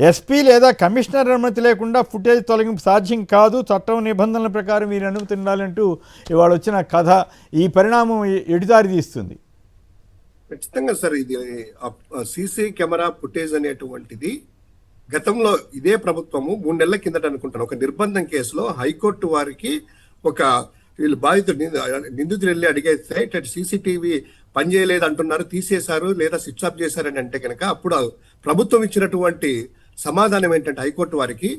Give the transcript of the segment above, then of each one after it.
SP లేదా commissioner అనుమతి లేకుండా ఫుటేజ్ తొలగింపు సాధ్యం కాదు, చట్టం నిబంధనల ప్రకారం మీరు అనుమతి ఉండాలంటూ ఇవాళ వచ్చిన కథ ఈ పరిణామం ఎటుదారి తీస్తుంది? ఖచ్చితంగా సార్, ఇది సీసీ కెమెరా ఫుటేజ్ అనేటువంటిది గతంలో ఇదే ప్రభుత్వము 3 నెలల కిందట అనుకుంటాను ఒక నిర్బంధం కేసులో హైకోర్టు వారికి ఒక వీళ్ళు బాధితుడు నిందితులు వెళ్ళి అడిగేస్తే ఇటు సీసీటీవీ పనిచేయలేదు అంటున్నారు, తీసేశారు లేదా స్విచ్ ఆఫ్ చేశారని అంటే కనుక అప్పుడు ప్రభుత్వం ఇచ్చినటువంటి సమాధానం ఏంటంటే హైకోర్టు వారికి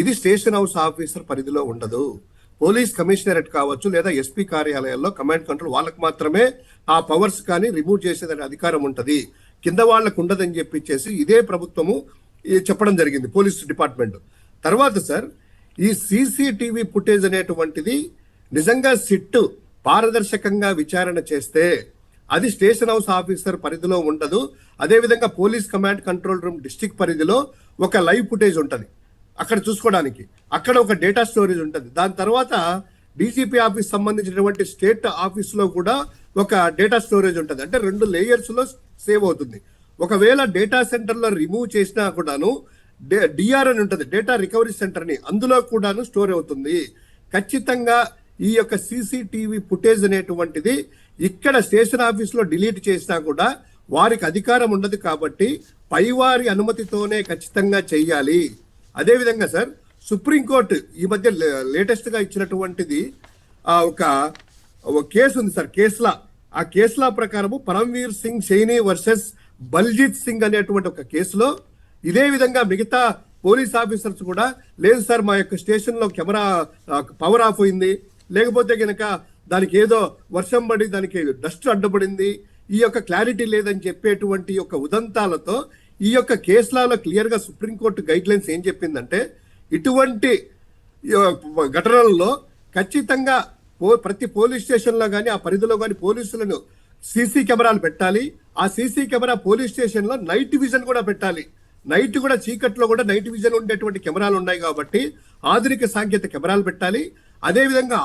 ఇది స్టేషన్ హౌస్ ఆఫీసర్ పరిధిలో ఉండదు, పోలీస్ కమిషనరేట్ కావచ్చు లేదా ఎస్పీ కార్యాలయాల్లో కమాండ్ కంట్రోల్ వాళ్ళకు మాత్రమే ఆ పవర్స్ కానీ రిమూవ్ చేసేదని అధికారం ఉంటది, కింద వాళ్ళకు ఉండదని చెప్పిచ్చేసి ఇదే ప్రభుత్వము చెప్పడం జరిగింది పోలీస్ డిపార్ట్మెంట్. తర్వాత సార్ ఈ సీసీటీవీ ఫుటేజ్ అనేటువంటిది నిజంగా సిట్ పారదర్శకంగా విచారణ చేస్తే అది స్టేషన్ హౌస్ ఆఫీసర్ పరిధిలో ఉండదు. అదేవిధంగా police command control room district పరిధిలో ఒక లైవ్ ఫుటేజ్ ఉంటుంది అక్కడ చూసుకోవడానికి, అక్కడ ఒక డేటా స్టోరేజ్ ఉంటుంది. దాని తర్వాత డీజీపీ ఆఫీస్ సంబంధించినటువంటి స్టేట్ ఆఫీస్ లో కూడా ఒక డేటా స్టోరేజ్ ఉంటుంది. అంటే 2 లేయర్స్ లో సేవ్ అవుతుంది. ఒకవేళ డేటా సెంటర్ లో రిమూవ్ చేసినా కూడాను డిఆర్ అని ఉంటుంది, డేటా రికవరీ సెంటర్ అని, అందులో కూడాను స్టోర్ అవుతుంది. ఖచ్చితంగా ఈ యొక్క సీసీటీవీ ఫుటేజ్ అనేటువంటిది ఇక్కడ స్టేషన్ ఆఫీస్ లో డిలీట్ చేసినా కూడా వారికి అధికారం ఉండదు కాబట్టి పైవారి అనుమతితోనే ఖచ్చితంగా చెయ్యాలి. అదేవిధంగా సార్ సుప్రీంకోర్టు ఈ మధ్య లేటెస్ట్ గా ఇచ్చినటువంటిది ఒక కేసు ఉంది సార్, కేసులా. ఆ కేసులా ప్రకారము పరమ్వీర్ సింగ్ సైని వర్సెస్ బల్జిత్ సింగ్ అనేటువంటి ఒక కేసులో ఇదే విధంగా మిగతా పోలీస్ ఆఫీసర్స్ కూడా లేదు సార్ మా యొక్క స్టేషన్ లో కెమెరా పవర్ ఆఫ్ అయింది, లేకపోతే కనుక దానికి ఏదో వర్షం పడి దానికి డస్ట్ అడ్డపడింది, ఈ యొక్క క్లారిటీ లేదని చెప్పేటువంటి యొక్క ఉదంతాలతో ఈ యొక్క కేసులలో క్లియర్ గా సుప్రీంకోర్టు గైడ్ లైన్స్ ఏం చెప్పిందంటే ఇటువంటి ఘటనలలో ఖచ్చితంగా ప్రతి పోలీస్ స్టేషన్ లో కానీ ఆ పరిధిలో కానీ పోలీసులను సీసీ కెమెరాలు పెట్టాలి. ఆ సీసీ కెమెరా పోలీస్ స్టేషన్ లో నైట్ విజన్ కూడా పెట్టాలి. నైట్ కూడా చీకట్లో కూడా నైట్ విజన్ ఉండేటువంటి కెమెరాలు ఉన్నాయి కాబట్టి ఆధునిక సాంకేతిక కెమెరాలు పెట్టాలి. అదేవిధంగా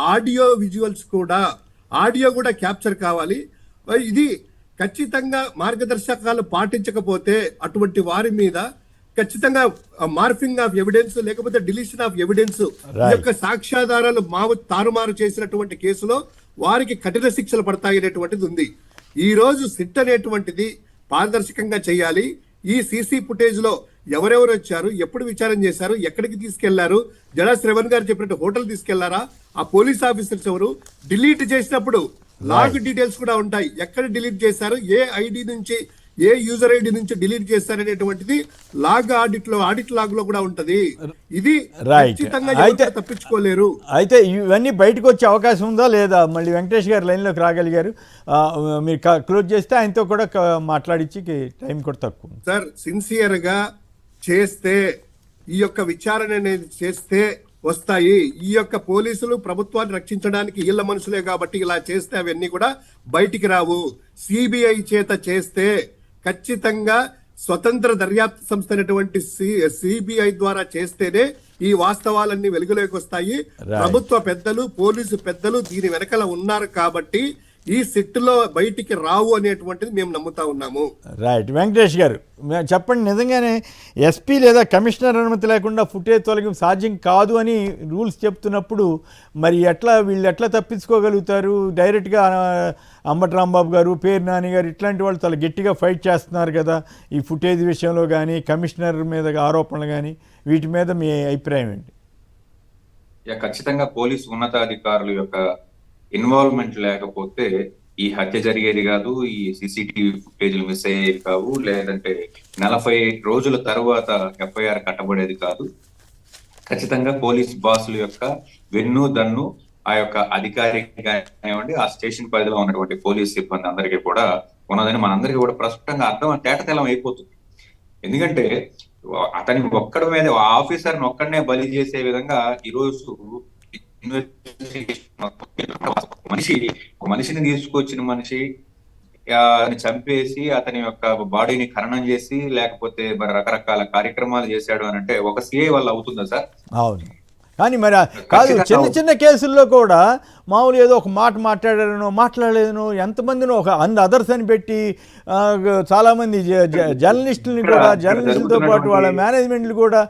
ఆడియో కూడా క్యాప్చర్ కావాలి. ఇది ఖచ్చితంగా మార్గదర్శకాలు పాటించకపోతే అటువంటి వారి మీద ఖచ్చితంగా మార్ఫింగ్ ఆఫ్ ఎవిడెన్స్ లేకపోతే డిలీషన్ ఆఫ్ ఎవిడెన్స్ ఈ యొక్క సాక్ష్యాధారాలు తారుమారు చేసినటువంటి కేసులో వారికి కఠిన శిక్షలు పడతాయి అనేటువంటిది ఉంది. ఈ రోజు సిట్ అనేటువంటిది పారదర్శకంగా చేయాలి. ఈ సీసీ ఫుటేజ్ లో ఎవరెవరు వచ్చారు, ఎప్పుడు విచారణ చేశారు, ఎక్కడికి తీసుకెళ్లారు, జడా శ్రవణ్ గారు చెప్పినట్టు హోటల్ తీసుకెళ్లారా, ఆ పోలీస్ ఆఫీసర్స్ ఎవరు, డిలీట్ చేసినప్పుడు లాగ్ డీటెయిల్స్ కూడా ఉంటాయి, ఎక్కడ డిలీట్ చేశారు, ఏ ఐడి నుంచి ఏ యూజర్ ఐడి నుంచి డిలీట్ చేస్తారనేటువంటిది ఆడిట్ లాగ్ లో కూడా ఉంటది. ఇది ఖచ్చితంగా తప్పించుకోలేరు. అయితే ఇవన్నీ బయటకు వచ్చే అవకాశం ఉందా లేదా? మళ్ళీ వెంకటేష్ గారు లైన్ లోకి రాగలిగారు, మీరు క్లోజ్ చేస్తే ఆయనతో కూడా మాట్లాడించి టైం కూడా తక్కువ. సార్ సిన్సియర్ గా చేస్తే ఈ యొక్క విచారణ అనేది చేస్తే వస్తాయి. ఈ యొక్క పోలీసులు ప్రభుత్వాన్ని రక్షించడానికి వీళ్ళ మనుషులే కాబట్టి ఇలా చేస్తే అవన్నీ కూడా బయటికి రావు. సిబిఐ చేత చేస్తే ఖచ్చితంగా స్వతంత్ర దర్యాప్తు సంస్థ అయినటువంటి సిబిఐ ద్వారా చేస్తేనే ఈ వాస్తవాలన్నీ వెలుగులోకి వస్తాయి. ప్రభుత్వ పెద్దలు పోలీసు పెద్దలు దీని వెనకల ఉన్నారు కాబట్టి ఈ సిట్టులో బయటికి రావు అనేటువంటిది మేము నమ్ముతా ఉన్నాము. రైట్. వెంకటేష్ గారు చెప్పండి, నిజంగానే ఎస్పీ లేదా కమిషనర్ అనుమతి లేకుండా ఫుటేజ్ తొలగింపు సాధ్యం కాదు అని రూల్స్ చెప్తున్నప్పుడు మరి వీళ్ళు ఎట్లా తప్పించుకోగలుగుతారు? డైరెక్ట్గా అంబటి రాంబాబు గారు, పేరు నాని గారు ఇట్లాంటి వాళ్ళు చాలా గట్టిగా ఫైట్ చేస్తున్నారు కదా ఈ ఫుటేజ్ విషయంలో కానీ, కమిషనర్ మీద ఆరోపణలు కానీ, వీటి మీద మీ అభిప్రాయం ఏంటి? ఖచ్చితంగా పోలీసు ఉన్నతాధికారుల యొక్క ఇన్వాల్వ్మెంట్ లేకపోతే ఈ హత్య జరిగేది కాదు, ఈ సీసీటీవీ ఫుటేజ్లు మిస్ అయ్యేది కావు, లేదంటే 40 రోజుల తరువాత ఎఫ్ఐఆర్ కట్టబడేది కాదు. ఖచ్చితంగా పోలీస్ బాసుల యొక్క వెన్ను దన్ను ఆ యొక్క అధికారి కానివ్వండి, ఆ స్టేషన్ పరిధిలో ఉన్నటువంటి పోలీస్ సిబ్బంది అందరికీ కూడా ఉన్నదని మనందరికీ కూడా ప్రస్ఫుటంగా తేటతెల్లం అయిపోతుంది. ఎందుకంటే అతని ఒక్కడి మీద ఆఫీసర్ని ఒక్కడనే బలి చేసే విధంగా ఈరోజు మనిషిని తీసుకొచ్చిన మనిషి చంపేసి అతని యొక్క బాడీని ఖననం చేసి లేకపోతే రకరకాల కార్యక్రమాలు చేశాడు అని అంటే ఒక సిఐ వల్ల అవుతుందా సార్? అవును. కానీ మరి కాదు, ఖచ్చితంగా చిన్న చిన్న కేసుల్లో కూడా మామూలు ఏదో ఒక మాట మాట్లాడారనో మాట్లాడలేదనో ఎంతమందినో ఒక అదర్స్ అని పెట్టి చాలామంది జర్నలిస్టులని కూడా, జర్నలిస్టులతో పాటు వాళ్ళ మేనేజ్మెంట్లు కూడా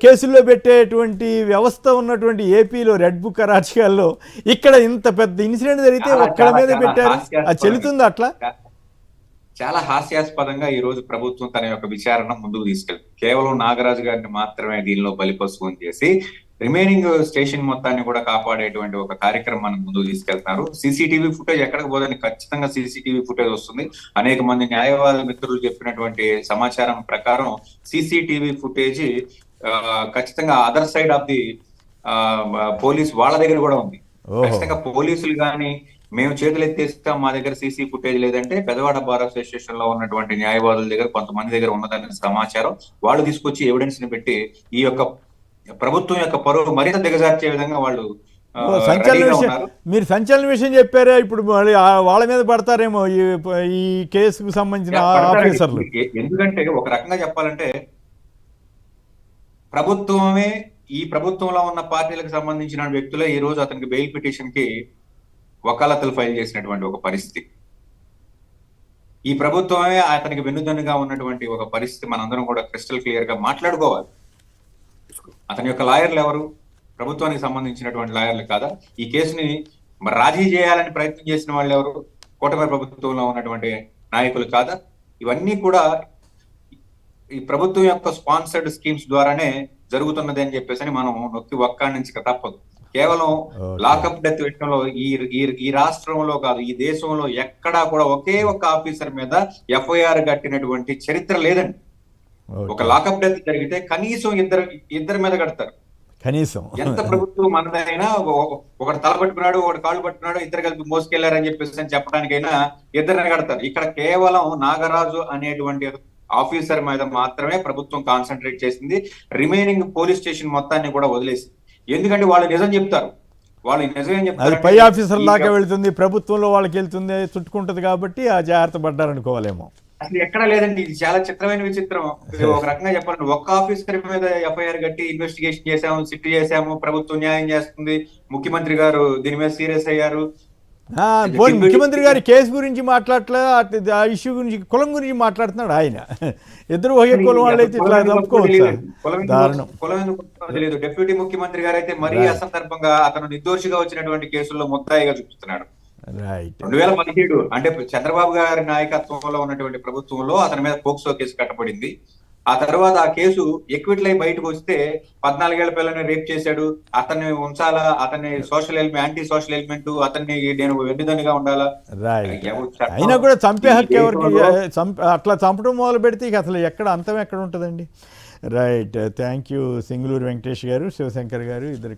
కేసుల్లో పెట్టేటువంటి వ్యవస్థ ఉన్నటువంటి ఏపీలో రెడ్ బుక్ అరాచకాల్లో ఇక్కడ ఇంత పెద్ద ఇన్సిడెంట్ జరిగితే ఒక్కళ్ళ మీద పెట్టారు. అది చెల్లుతుంది అట్లా? చాలా హాస్యాస్పదంగా ఈ రోజు ప్రభుత్వం తన యొక్క విచారణ ముందుకు తీసుకెళ్తుంది. కేవలం నాగరాజు గారిని మాత్రమే దీనిలో బలిపశువుని చేసి రిమైనింగ్ స్టేషన్ మొత్తాన్ని కూడా కాపాడేటువంటి ఒక కార్యక్రమాన్ని ముందుకు తీసుకెళ్తున్నారు. సీసీటీవీ ఫుటేజ్ ఎక్కడికి పోదని ఖచ్చితంగా సీసీటీవీ ఫుటేజ్ వస్తుంది. అనేక మంది న్యాయవాద మిత్రులు చెప్పినటువంటి సమాచారం ప్రకారం సీసీటీవీ ఫుటేజ్ ఖచ్చితంగా other side of the police వాళ్ళ దగ్గర కూడా ఉంది. ఖచ్చితంగా పోలీసులు కానీ మేము చేతులు ఎత్తేస్తాం మా దగ్గర సీసీ ఫుటేజ్ లేదంటే పెదవాడ బార్ అసోసియేషన్ లో ఉన్నటువంటి న్యాయవాదుల దగ్గర కొంతమంది దగ్గర ఉన్నదనే సమాచారం వాళ్ళు తీసుకొచ్చి ఎవిడెన్స్ ని పెట్టి ఈ యొక్క ప్రభుత్వం యొక్క పరువు మరింత దిగజార్చే విధంగా వాళ్ళు సంచలన విషయం, మీరు సంచలన విషయం చెప్పారా, ఇప్పుడు మళ్ళీ వాళ్ళ మీద పడతారేమో ఈ కేసుకు సంబంధించిన ఆఫీసర్లు. ఎందుకంటే ఒక రకంగా చెప్పాలంటే ప్రభుత్వమే, ఈ ప్రభుత్వంలో ఉన్న పార్టీలకు సంబంధించిన వ్యక్తులే ఈ రోజు అతనికి బెయిల్ పిటిషన్ కి వకాలతులు ఫైల్ చేసినటువంటి ఒక పరిస్థితి. ఈ ప్రభుత్వమే అతనికి వెన్నుదన్నుగా ఉన్నటువంటి ఒక పరిస్థితి మనందరం కూడా క్రిస్టల్ క్లియర్ గా మాట్లాడుకోవాలి. అతని యొక్క లాయర్లు ఎవరు? ప్రభుత్వానికి సంబంధించినటువంటి లాయర్లు కాదా? ఈ కేసుని రాజీ చేయాలని ప్రయత్నం చేసిన వాళ్ళు ఎవరు? కూటమి ప్రభుత్వంలో ఉన్నటువంటి నాయకులు కాదా? ఇవన్నీ కూడా ఈ ప్రభుత్వం యొక్క స్పాన్సర్డ్ స్కీమ్స్ ద్వారానే జరుగుతున్నది అని చెప్పేసి మనం నొక్కి ఒక్కడి నుంచి తప్పదు. కేవలం లాకప్ డెత్ విషయంలో ఈ రాష్ట్రంలో కాదు, ఈ దేశంలో ఎక్కడా కూడా ఒకే ఒక్క ఆఫీసర్ మీద ఎఫ్ఐఆర్ కట్టినటువంటి చరిత్ర లేదండి. ఒక లాకప్ డెత్ జరిగితే కనీసం ఇద్దరి మీద కడతారు. కనీసం ఎంత ప్రభుత్వం మనదైనా ఒకటి తల పట్టుకున్నాడు, ఒకటి కాళ్ళు పట్టుకున్నాడు, ఇద్దరు కలిపి మోసుకెళ్లారని చెప్పేసి అని చెప్పడానికైనా ఇద్దరిని కడతారు. ఇక్కడ కేవలం నాగరాజు అనేటువంటి ఆఫీసర్ మీద మాత్రమే ప్రభుత్వం కాన్సన్ట్రేట్ చేసింది. రిమైనింగ్ పోలీస్ స్టేషన్ మొత్తాన్ని కూడా వదిలేసింది. ఎందుకంటే వాళ్ళు నిజం చెప్తారు. వాళ్ళు నిజం ఏం చెప్తారు, అది పై ఆఫీసర్ దాకా వెళ్తుంది, ప్రభుత్వంలో వాళ్ళకి వెళ్తుంది, చుట్టుకుంటది కాబట్టి ఆ జాగ్రత్త పడ్డారనుకోవాలేమో. అసలు ఎక్కడా లేదండి. ఇది చాలా చిత్రమైన విచిత్రం. ఒక రకంగా చెప్పాలంటే ఒక్క ఆఫీసర్ మీద ఎఫ్ఐఆర్ కట్టి ఇన్వెస్టిగేషన్ చేశాము, సిట్ చేశాము, ప్రభుత్వం న్యాయం చేస్తుంది, ముఖ్యమంత్రి గారు దీని మీద సీరియస్ అయ్యారు. ముఖ్యమంత్రి గారి కేసు గురించి మాట్లాడలే, ఆ ఇష్యూ గురించి, కులం గురించి మాట్లాడుతున్నాడు ఆయన. ఇద్దరు ఒకే కులం వాళ్ళైతే ఇట్లా తప్పుకోవచ్చు. కులం ఎందుకు తెలియదు. డిప్యూటీ ముఖ్యమంత్రి గారు అయితే మరీ అసందర్భంగా అతను నిర్దోషిగా వచ్చినటువంటి కేసుల్లో ముద్దాయిగా చూపిస్తున్నాడు. 2017 అంటే చంద్రబాబు గారి నాయకత్వంలో ఉన్నటువంటి ప్రభుత్వంలో అతని మీద పోక్సో కేసు కట్టబడింది. ఆ తర్వాత ఆ కేసు ఎక్విట్లై బయటకు వస్తే 14 ఏళ్ల పిల్లని రేప్ చేశాడు, అతన్ని ఉంచాలా, అతన్ని social element, anti social element, అతన్ని నేను వెన్నుదన్నుగా ఉండాలా. అయినా కూడా చంపే హక్కు ఎవరికి? అట్లా చంపడం మొదలు పెడితే ఇక అసలు ఎక్కడ అంతం ఎక్కడ ఉంటుందండి. రైట్, థ్యాంక్ యూ సింగులూరు వెంకటేష్ గారు, శివశంకర్ గారు, ఇద్దరు.